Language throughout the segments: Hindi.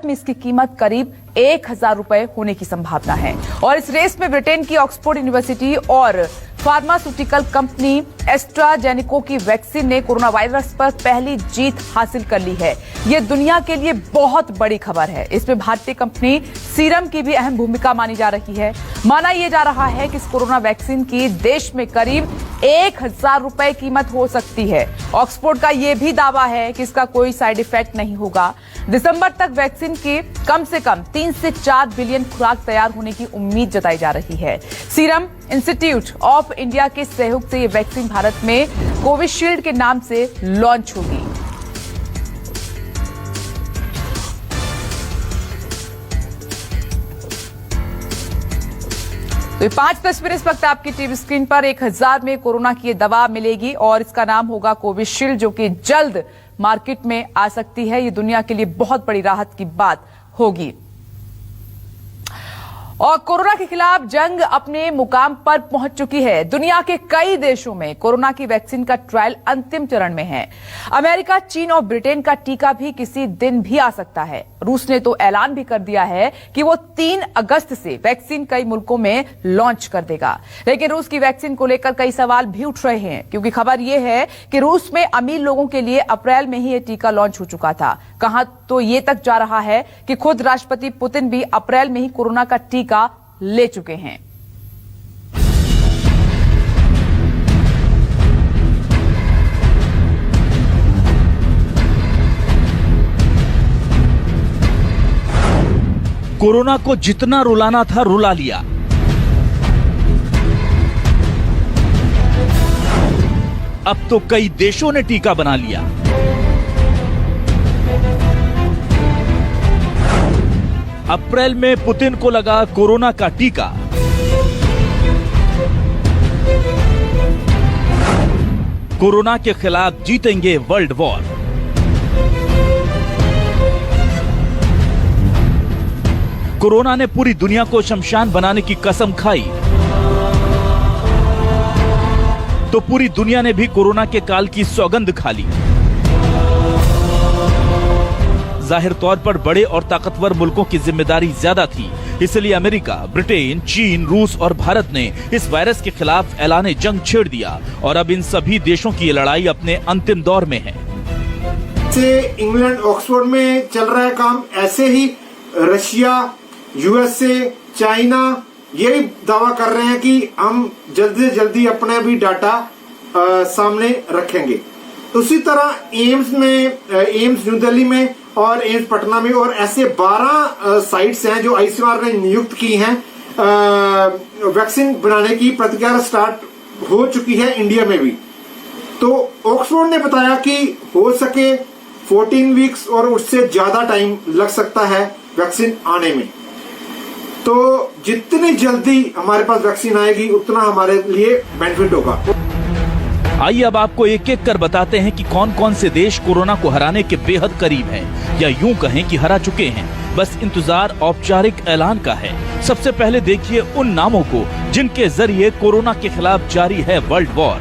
में इसकी कीमत करीब 1000 रुपए होने की संभावना है। और इस रेस में ब्रिटेन की ऑक्सफोर्ड यूनिवर्सिटी और फार्मास्यूटिकल कंपनी एस्ट्राजेनेका की वैक्सीन ने कोरोना वायरस पर पहली जीत हासिल कर ली है। यह दुनिया के लिए बहुत बड़ी खबर है। इसमें भारतीय कंपनी सीरम की भी अहम भूमिका मानी जा रही है। माना यह जा रहा है कि इस कोरोना वैक्सीन की देश में करीब 1000 रुपए कीमत हो सकती है। ऑक्सफोर्ड का यह भी दावा है कि इसका कोई साइड इफेक्ट नहीं होगा। दिसंबर तक वैक्सीन की कम से कम 3 से 4 बिलियन खुराक तैयार होने की उम्मीद जताई जा रही है। सीरम इंस्टीट्यूट ऑफ इंडिया के सहयोग से यह वैक्सीन भारत में कोविशील्ड के नाम से लॉन्च होगी। तो ये 5 तस्वीरें इस वक्त आपकी टीवी स्क्रीन पर। 1000 में कोरोना की ये दवा मिलेगी और इसका नाम होगा कोविशील्ड, जो कि जल्द मार्केट में आ सकती है। ये दुनिया के लिए बहुत बड़ी राहत की बात होगी। और कोरोना के खिलाफ जंग अपने मुकाम पर पहुंच चुकी है। दुनिया के कई देशों में कोरोना की वैक्सीन का ट्रायल अंतिम चरण में है। अमेरिका, चीन और ब्रिटेन का टीका भी किसी दिन भी आ सकता है। रूस ने तो ऐलान भी कर दिया है कि वो 3 अगस्त से वैक्सीन कई मुल्कों में लॉन्च कर देगा। लेकिन रूस की वैक्सीन को लेकर कई सवाल भी उठ रहे हैं, क्योंकि खबर यह है कि रूस में अमीर लोगों के लिए अप्रैल में ही यह टीका लॉन्च हो चुका था। कहां तो ये तक जा रहा है कि खुद राष्ट्रपति पुतिन भी अप्रैल में ही कोरोना का टीका ले चुके हैं। कोरोना को जितना रुलाना था रुला लिया। अब तो कई देशों ने टीका बना लिया। अप्रैल में पुतिन को लगा कोरोना का टीका। कोरोना के खिलाफ जीतेंगे वर्ल्ड वॉर। कोरोना ने पूरी दुनिया को शमशान बनाने की कसम खाई, तो पूरी दुनिया ने भी कोरोना के काल की सौगंध खा ली। जाहिर तौर पर बड़े और ताकतवर मुल्कों की जिम्मेदारी ज्यादा थी, इसलिए अमेरिका, ब्रिटेन, चीन, रूस और भारत ने इस वायरस के खिलाफ ऐलान जंग छेड़ दिया। और अब इन सभी देशों की लड़ाई अपने अंतिम दौर में है। इंग्लैंड, ऑक्सफोर्ड में चल रहा है काम, ऐसे ही रशिया, यूएसए, चाइना ये भी दावा कर रहे हैं कि हम जल्दी से जल्दी अपना भी डाटा सामने रखेंगे। उसी तरह एम्स न्यू दिल्ली में और एम्स पटना में और ऐसे 12 साइट्स हैं जो आईसीएमआर ने नियुक्त की हैं। वैक्सीन बनाने की प्रक्रिया स्टार्ट हो चुकी है इंडिया में भी। तो ऑक्सफोर्ड ने बताया कि हो सके 14 वीक्स और उससे ज्यादा टाइम लग सकता है वैक्सीन आने में। तो जितनी जल्दी हमारे पास वैक्सीन आएगी उतना हमारे लिए बेनिफिट होगा। आइए अब आपको एक एक कर बताते हैं कि कौन कौन से देश कोरोना को हराने के बेहद करीब हैं, या यूं कहें कि हरा चुके हैं। बस इंतजार औपचारिक ऐलान का है। सबसे पहले देखिए उन नामों को जिनके जरिए कोरोना के खिलाफ जारी है वर्ल्ड वॉर।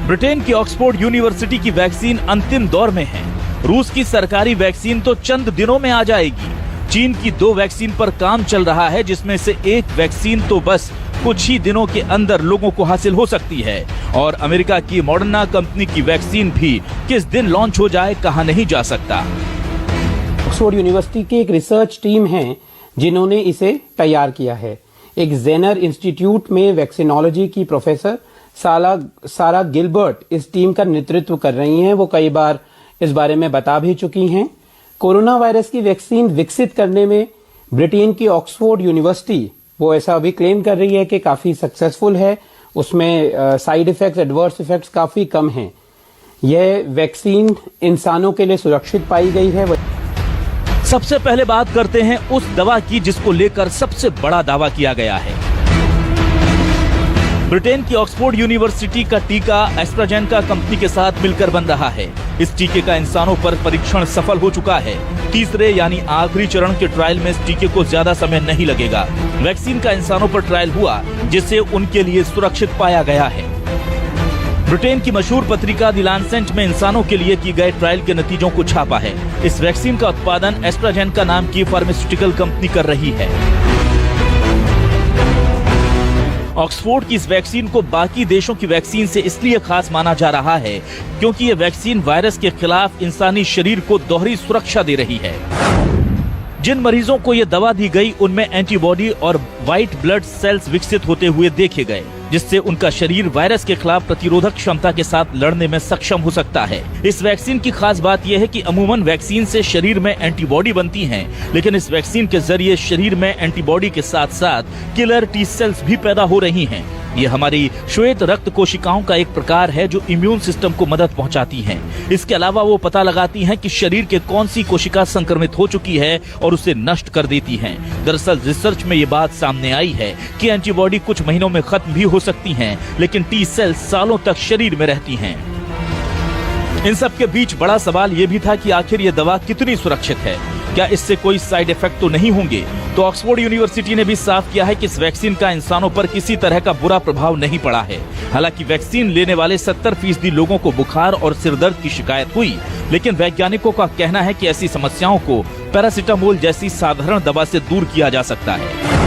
ब्रिटेन की ऑक्सफोर्ड यूनिवर्सिटी की वैक्सीन अंतिम दौर में है। रूस की सरकारी वैक्सीन तो चंद दिनों में आ जाएगी। चीन की 2 वैक्सीन पर काम चल रहा है, जिसमें से एक वैक्सीन तो बस कुछ ही दिनों के अंदर लोगों को हासिल हो सकती है। और अमेरिका की मॉडर्ना कंपनी की वैक्सीन भी किस दिन लॉन्च हो जाए कहा नहीं जा सकता। ऑक्सफोर्ड यूनिवर्सिटी की एक रिसर्च टीम है जिन्होंने इसे तैयार किया है। एक जेनर इंस्टीट्यूट में वैक्सीनोलॉजी की प्रोफेसर सारा गिलबर्ट इस टीम का नेतृत्व कर रही हैं। वो कई बार इस बारे में बता भी चुकी हैं। कोरोना वायरस की वैक्सीन विकसित करने में ब्रिटेन की ऑक्सफोर्ड यूनिवर्सिटी वो ऐसा अभी क्लेम कर रही है कि काफी सक्सेसफुल है। उसमें साइड इफेक्ट्स, एडवर्स इफेक्ट्स काफी कम हैं। यह वैक्सीन इंसानों के लिए सुरक्षित पाई गई है। सबसे पहले बात करते हैं उस दवा की जिसको लेकर सबसे बड़ा दावा किया गया है। ब्रिटेन की ऑक्सफोर्ड यूनिवर्सिटी का टीका एस्ट्राजेनेका कंपनी के साथ मिलकर बन रहा है। इस टीके का इंसानों पर परीक्षण सफल हो चुका है। तीसरे यानी आखिरी चरण के ट्रायल में इस टीके को ज्यादा समय नहीं लगेगा। वैक्सीन का इंसानों पर ट्रायल हुआ, जिसे उनके लिए सुरक्षित पाया गया है। ब्रिटेन की मशहूर पत्रिका द लैंसेट में इंसानों के लिए की गए ट्रायल के नतीजों को छापा है। इस वैक्सीन का उत्पादन एस्ट्राजेनेका नाम की फार्मास्यूटिकल कंपनी कर रही है। ऑक्सफोर्ड की इस वैक्सीन को बाकी देशों की वैक्सीन से इसलिए खास माना जा रहा है क्योंकि ये वैक्सीन वायरस के खिलाफ इंसानी शरीर को दोहरी सुरक्षा दे रही है। जिन मरीजों को ये दवा दी गई उनमें एंटीबॉडी और व्हाइट ब्लड सेल्स विकसित होते हुए देखे गए, जिससे उनका शरीर वायरस के खिलाफ प्रतिरोधक क्षमता के साथ लड़ने में सक्षम हो सकता है। इस वैक्सीन की खास बात यह है कि अमूमन वैक्सीन से शरीर में एंटीबॉडी बनती हैं, लेकिन इस वैक्सीन के जरिए शरीर में एंटीबॉडी के साथ साथ किलर टी सेल्स भी पैदा हो रही हैं। ये हमारी श्वेत रक्त कोशिकाओं का एक प्रकार है जो इम्यून सिस्टम को मदद पहुंचाती हैं। इसके अलावा वो पता लगाती हैं कि शरीर के कौन सी कोशिका संक्रमित हो चुकी है और उसे नष्ट कर देती हैं। दरअसल रिसर्च में ये बात सामने आई है कि एंटीबॉडी कुछ महीनों में खत्म भी हो सकती हैं, लेकिन टी सेल्स सालों तक शरीर में रहती हैं। इन सब के बीच बड़ा सवाल ये भी था कि आखिर ये दवा कितनी सुरक्षित है, क्या इससे कोई साइड इफेक्ट तो नहीं होंगे। तो ऑक्सफोर्ड यूनिवर्सिटी ने भी साफ किया है कि इस वैक्सीन का इंसानों पर किसी तरह का बुरा प्रभाव नहीं पड़ा है। हालांकि वैक्सीन लेने वाले 70% लोगों को बुखार और सिरदर्द की शिकायत हुई, लेकिन वैज्ञानिकों का कहना है कि ऐसी समस्याओं को पैरासिटामोल जैसी साधारण दवा से दूर किया जा सकता है।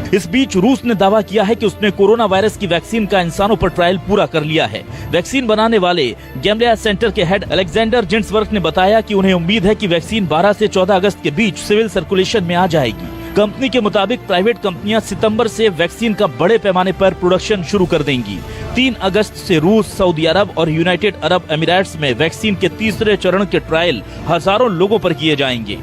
इस बीच रूस ने दावा किया है कि उसने कोरोना वायरस की वैक्सीन का इंसानों पर ट्रायल पूरा कर लिया है। वैक्सीन बनाने वाले गैमलिया सेंटर के हेड अलेक्जेंडर जिन्सवर्थ ने बताया कि उन्हें उम्मीद है कि वैक्सीन 12 से 14 अगस्त के बीच सिविल सर्कुलेशन में आ जाएगी। कंपनी के मुताबिक प्राइवेट कंपनियां सितंबर से वैक्सीन का बड़े पैमाने पर प्रोडक्शन शुरू कर देंगी। 3 अगस्त से रूस, सऊदी अरब और यूनाइटेड अरब एमिरेट्स में वैक्सीन के तीसरे चरण के ट्रायल हजारों लोगों पर किए जाएंगे।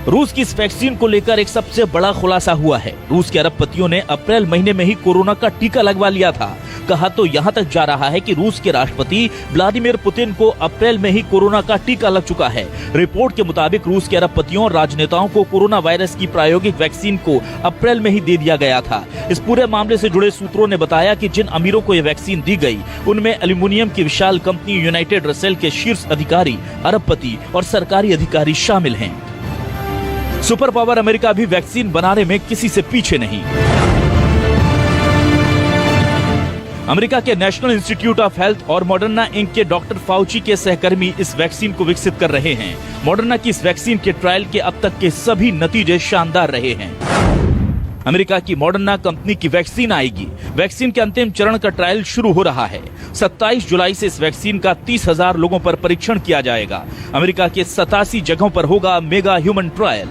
रूस की इस वैक्सीन को लेकर एक सबसे बड़ा खुलासा हुआ है। रूस के अरबपतियों ने अप्रैल महीने में ही कोरोना का टीका लगवा लिया था। कहा तो यहाँ तक जा रहा है कि रूस के राष्ट्रपति व्लादिमीर पुतिन को अप्रैल में ही कोरोना का टीका लग चुका है। रिपोर्ट के मुताबिक रूस के अरबपतियों और राजनेताओं को कोरोना वायरस की प्रायोगिक वैक्सीन को अप्रैल में ही दे दिया गया था। इस पूरे मामले से जुड़े सूत्रों ने बताया कि जिन अमीरों को यह वैक्सीन दी गई उनमें एल्यूमिनियम की विशाल कंपनी यूनाइटेड रसेल के शीर्ष अधिकारी, अरबपति और सरकारी अधिकारी शामिल हैं। सुपर पावर अमेरिका भी वैक्सीन बनाने में किसी से पीछे नहीं। अमेरिका के नेशनल इंस्टीट्यूट ऑफ हेल्थ और मॉडर्ना इंक के डॉक्टर फाउची के सहकर्मी इस वैक्सीन को विकसित कर रहे हैं। मॉडर्ना की इस वैक्सीन के ट्रायल के अब तक के सभी नतीजे शानदार रहे हैं। अमेरिका की मॉडर्ना कंपनी की वैक्सीन आएगी। वैक्सीन के अंतिम चरण का ट्रायल शुरू हो रहा है। 27 जुलाई से इस वैक्सीन का 30,000 लोगों पर परीक्षण किया जाएगा। अमेरिका के 87 जगहों पर होगा mega human trial.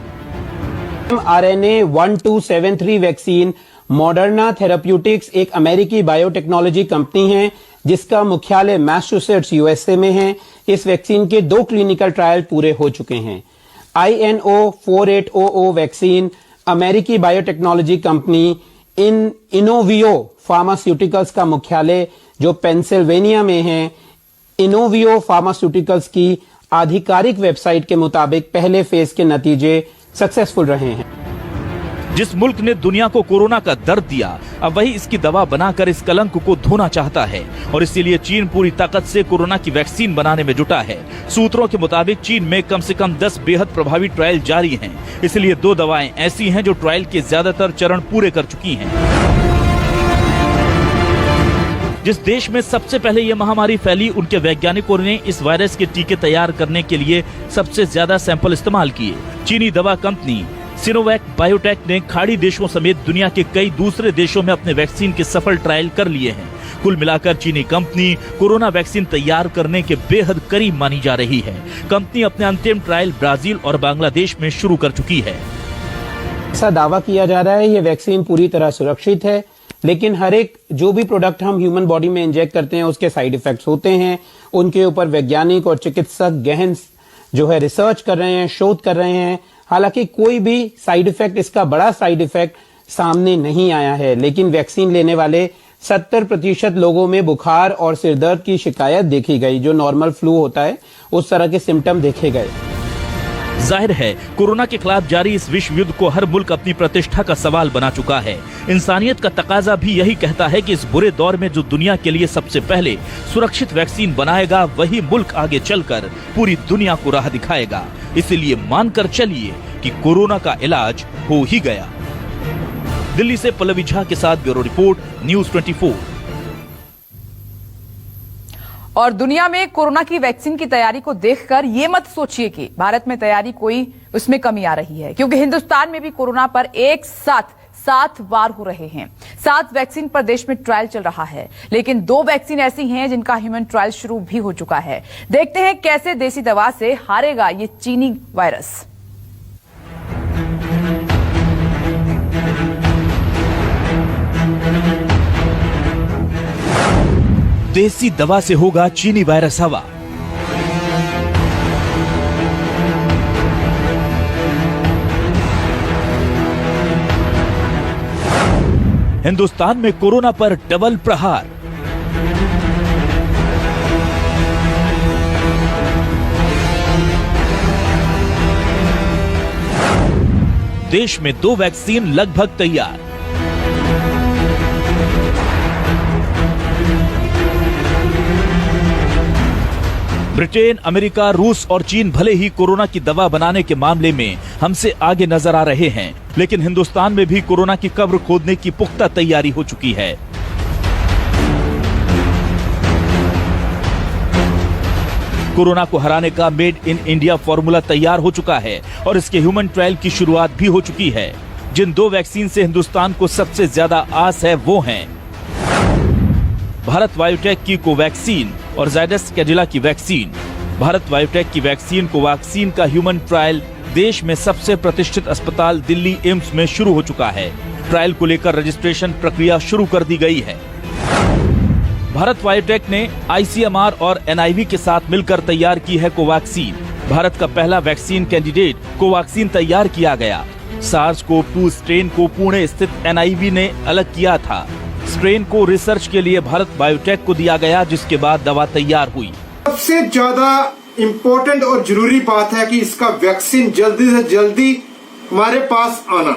RNA 1273 vaccine Moderna therapeutics एक अमेरिकी बायोटेक्नोलॉजी कंपनी है जिसका मुख्यालय मैसाचुसेट्स यूएसए में है। इस वैक्सीन के 2 क्लिनिकल ट्रायल पूरे हो चुके हैं। INO 4800 वैक्सीन अमेरिकी बायोटेक्नोलॉजी कंपनी इनोवियो फार्मास्यूटिकल्स का मुख्यालय जो पेंसिल्वेनिया में है। इनोवियो फार्मास्यूटिकल्स की आधिकारिक वेबसाइट के मुताबिक पहले फेज के नतीजे सक्सेसफुल रहे हैं। जिस मुल्क ने दुनिया को कोरोना का दर्द दिया, अब वही इसकी दवा बनाकर इस कलंक को धोना चाहता है और इसीलिए चीन पूरी ताकत से कोरोना की वैक्सीन बनाने में जुटा है। सूत्रों के मुताबिक चीन में कम से कम 10 बेहद प्रभावी ट्रायल जारी हैं। इसलिए 2 दवाएं ऐसी हैं जो ट्रायल के ज्यादातर चरण पूरे कर चुकी हैं। जिस देश में सबसे पहले ये महामारी फैली, उनके वैज्ञानिकों ने इस वायरस के टीके तैयार करने के लिए सबसे ज्यादा सैंपल इस्तेमाल किए। चीनी दवा कंपनी सिनोवैक बायोटेक ने खाड़ी देशों समेत दुनिया के कई दूसरे देशों में अपने वैक्सीन के सफल ट्रायल कर लिए हैं। कुल मिलाकर चीनी कंपनी कोरोना वैक्सीन तैयार करने के बेहद करीब मानी जा रही है। कंपनी अपने अंतिम ट्रायल ब्राजील और बांग्लादेश में शुरू कर चुकी है। ऐसा दावा किया जा रहा है ये वैक्सीन पूरी तरह सुरक्षित है, लेकिन हर एक जो भी प्रोडक्ट हम ह्यूमन बॉडी में इंजेक्ट करते हैं उसके साइड इफेक्ट्स होते हैं। उनके ऊपर वैज्ञानिक और चिकित्सक गहन जो है रिसर्च कर रहे हैं, शोध कर रहे हैं। हालांकि कोई भी साइड इफेक्ट, इसका बड़ा साइड इफेक्ट सामने नहीं आया है, लेकिन वैक्सीन लेने वाले 70% लोगों में बुखार और सिरदर्द की शिकायत देखी गई। जो नॉर्मल फ्लू होता है उस तरह के सिम्टम देखे गए। जाहिर है कोरोना के खिलाफ जारी इस विश्व युद्ध को हर मुल्क अपनी प्रतिष्ठा का सवाल बना चुका है। इंसानियत का तकाजा भी यही कहता है कि इस बुरे दौर में जो दुनिया के लिए सबसे पहले सुरक्षित वैक्सीन बनाएगा, वही मुल्क आगे चलकर पूरी दुनिया को राह दिखाएगा। इसीलिए मानकर चलिए कि कोरोना का इलाज हो ही गया। दिल्ली से पल्लवी झा के साथ ब्यूरो रिपोर्ट, न्यूज़ 24। और दुनिया में कोरोना की वैक्सीन की तैयारी को देखकर ये मत सोचिए कि भारत में तैयारी कोई उसमें कमी आ रही है, क्योंकि हिंदुस्तान में भी कोरोना पर एक साथ 7 वार हो रहे हैं। 7 वैक्सीन पर देश में ट्रायल चल रहा है, लेकिन 2 वैक्सीन ऐसी हैं जिनका ह्यूमन ट्रायल शुरू भी हो चुका है। देखते हैं कैसे देसी दवा से हारेगा ये चीनी वायरस। देसी दवा से होगा चीनी वायरस हवा। हिंदुस्तान में कोरोना पर डबल प्रहार। देश में 2 वैक्सीन लगभग तैयार। ब्रिटेन, अमेरिका, रूस और चीन भले ही कोरोना की दवा बनाने के मामले में हमसे आगे नजर आ रहे हैं, लेकिन हिंदुस्तान में भी कोरोना की कब्र खोदने की पुख्ता तैयारी हो चुकी है। कोरोना को हराने का मेड इन इंडिया फॉर्मूला तैयार हो चुका है और इसके ह्यूमन ट्रायल की शुरुआत भी हो चुकी है। जिन 2 वैक्सीन से हिंदुस्तान को सबसे ज्यादा आस है वो हैं भारत बायोटेक की कोवैक्सीन और जायडस कैडिला की वैक्सीन। भारत बायोटेक की वैक्सीन कोवैक्सीन का ह्यूमन ट्रायल देश में सबसे प्रतिष्ठित अस्पताल दिल्ली एम्स में शुरू हो चुका है। ट्रायल को लेकर रजिस्ट्रेशन प्रक्रिया शुरू कर दी गई है। भारत बायोटेक ने आईसीएमआर और एनआईवी के साथ मिलकर तैयार की है कोवैक्सीन। भारत का पहला वैक्सीन कैंडिडेट कोवैक्सीन तैयार किया गया। SARS-CoV-2 स्ट्रेन को पुणे स्थित एनआईवी ने अलग किया था। स्ट्रेन को रिसर्च के लिए भारत बायोटेक को दिया गया, जिसके बाद दवा तैयार हुई। सबसे ज्यादा इम्पोर्टेंट और जरूरी बात है कि इसका वैक्सीन जल्दी से जल्दी हमारे पास आना।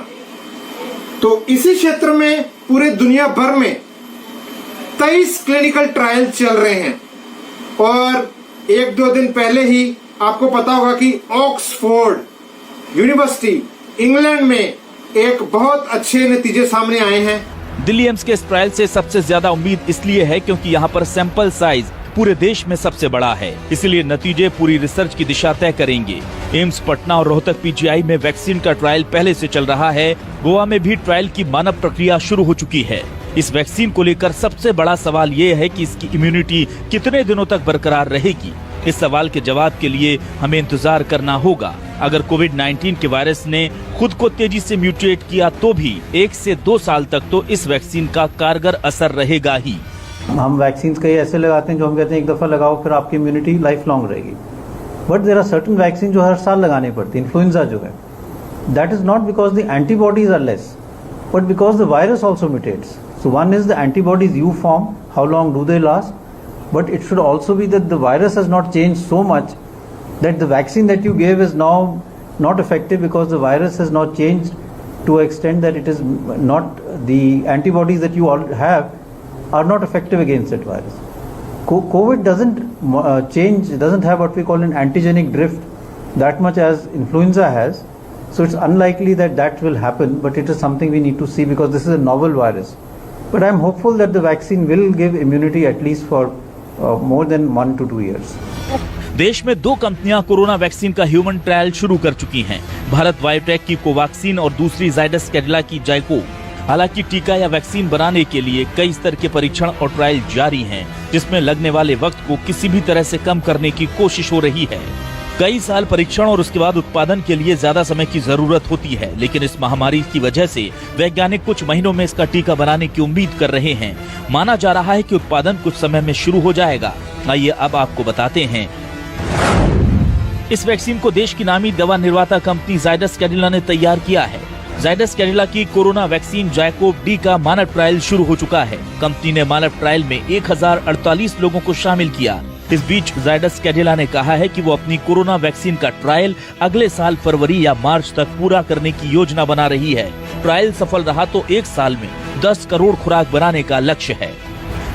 तो इसी क्षेत्र में पूरे दुनिया भर में 23 क्लिनिकल ट्रायल चल रहे हैं और 1-2 दिन पहले ही आपको पता होगा कि ऑक्सफोर्ड यूनिवर्सिटी इंग्लैंड में एक बहुत अच्छे नतीजे सामने आए हैं। दिल्ली एम्स के इस ट्रायल से सबसे ज्यादा उम्मीद इसलिए है क्योंकि यहाँ पर सैंपल साइज पूरे देश में सबसे बड़ा है, इसलिए नतीजे पूरी रिसर्च की दिशा तय करेंगे। एम्स पटना और रोहतक पीजीआई में वैक्सीन का ट्रायल पहले से चल रहा है। गोवा में भी ट्रायल की मानव प्रक्रिया शुरू हो चुकी है। इस वैक्सीन को लेकर सबसे बड़ा सवाल ये है कि इसकी इम्यूनिटी कितने दिनों तक बरकरार रहेगी। इस सवाल के जवाब के लिए हमें इंतजार करना होगा। अगर कोविड-19 के वायरस ने खुद को तेजी से म्यूटेट किया तो भी 1 से 2 साल तक तो इस वैक्सीन का कारगर असर रहेगा ही। हम वैक्सीन कई ऐसे लगाते हैं जो हम कहते हैं एक दफा लगाओ फिर आपकी इम्यूनिटी लाइफ लॉन्ग रहेगी, but there are certain vaccine जो हर साल लगाने पड़ती है। इन्फ्लुएंजा जो है, that is not because the antibodies are less, but because the virus also mutates. So one is the antibodies you form, how long do they last, but it should also be that the virus has not changed so much that the vaccine that you gave is now not effective because the virus has not changed to an extent that it is not, the antibodies that you all have are not effective against that virus. COVID doesn't change, doesn't have what we call an antigenic drift that much as influenza has, so it's unlikely that that will happen, but it is something we need to see because this is a novel virus. But I'm hopeful that the vaccine will give immunity at least for more than 1 to 2 years. देश में 2 कंपनियां कोरोना वैक्सीन का ह्यूमन ट्रायल शुरू कर चुकी हैं। भारत बायोटेक की कोवैक्सीन और दूसरी जायडस कैडिला की जाइकोव। हालांकि टीका या वैक्सीन बनाने के लिए कई स्तर के परीक्षण और ट्रायल जारी हैं, जिसमें लगने वाले वक्त को किसी भी तरह से कम करने की कोशिश हो रही है। कई साल परीक्षण और उसके बाद उत्पादन के लिए ज्यादा समय की जरूरत होती है, लेकिन इस महामारी की वजह से वैज्ञानिक कुछ महीनों में इसका टीका बनाने की उम्मीद कर रहे हैं। माना जा रहा है कि उत्पादन कुछ समय में शुरू हो जाएगा। आइए अब आपको बताते हैं। इस वैक्सीन को देश की नामी दवा निर्माता कंपनी जायडस कैडिला ने तैयार किया है। जायडस कैडिला की कोरोना वैक्सीन जाइकोव डी का मानव ट्रायल शुरू हो चुका है। कंपनी ने मानव ट्रायल में 1048 लोगों को शामिल किया। इस बीच जायडस कैडिला ने कहा है कि वो अपनी कोरोना वैक्सीन का ट्रायल अगले साल फरवरी या मार्च तक पूरा करने की योजना बना रही है। ट्रायल सफल रहा तो 1 साल में 10 करोड़ खुराक बनाने का लक्ष्य है।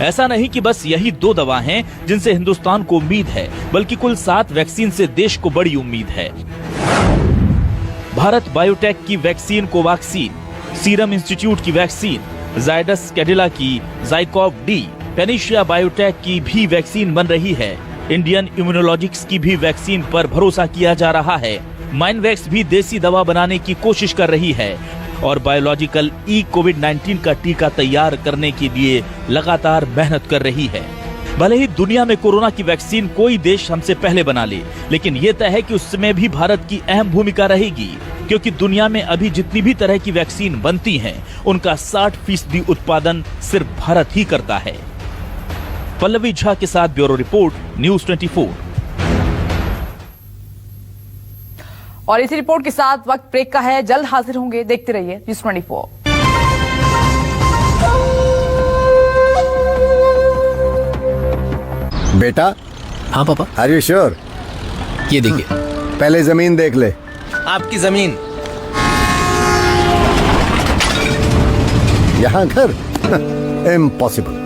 ऐसा नहीं कि बस यही 2 दवा हैं जिनसे हिंदुस्तान को उम्मीद है, बल्कि कुल 7 वैक्सीन से देश को बड़ी उम्मीद है। भारत बायोटेक की वैक्सीन कोवैक्सीन, सीरम इंस्टीट्यूट की वैक्सीन, जायडस कैडिला की जाइकोव डी, पेनिशिया बायोटेक की भी वैक्सीन बन रही है। इंडियन इम्यूनोलॉजिक्स की भी वैक्सीन पर भरोसा किया जा रहा है। माइनवैक्स भी देसी दवा बनाने की कोशिश कर रही है और बायोलॉजिकल कोविड-19 का टीका तैयार करने के लिए लगातार मेहनत कर रही है। भले ही दुनिया में कोरोना की वैक्सीन कोई देश हमसे पहले बना ले, लेकिन ये तय है कि उसमें भी भारत की अहम भूमिका रहेगी, क्योंकि दुनिया में अभी जितनी भी तरह की वैक्सीन बनती हैं, उनका 60% उत्पादन सिर्फ भारत ही करता है। पल्लवी झा के साथ ब्यूरो रिपोर्ट, न्यूज़ 24। और इसी रिपोर्ट के साथ वक्त ब्रेक का है, जल्द हाजिर होंगे, देखते रहिए न्यूज़ 24। बेटा। हाँ पापा। Are you sure? ये देखिए। पहले जमीन देख ले। आपकी जमीन। यहाँ घर? इम्पॉसिबल।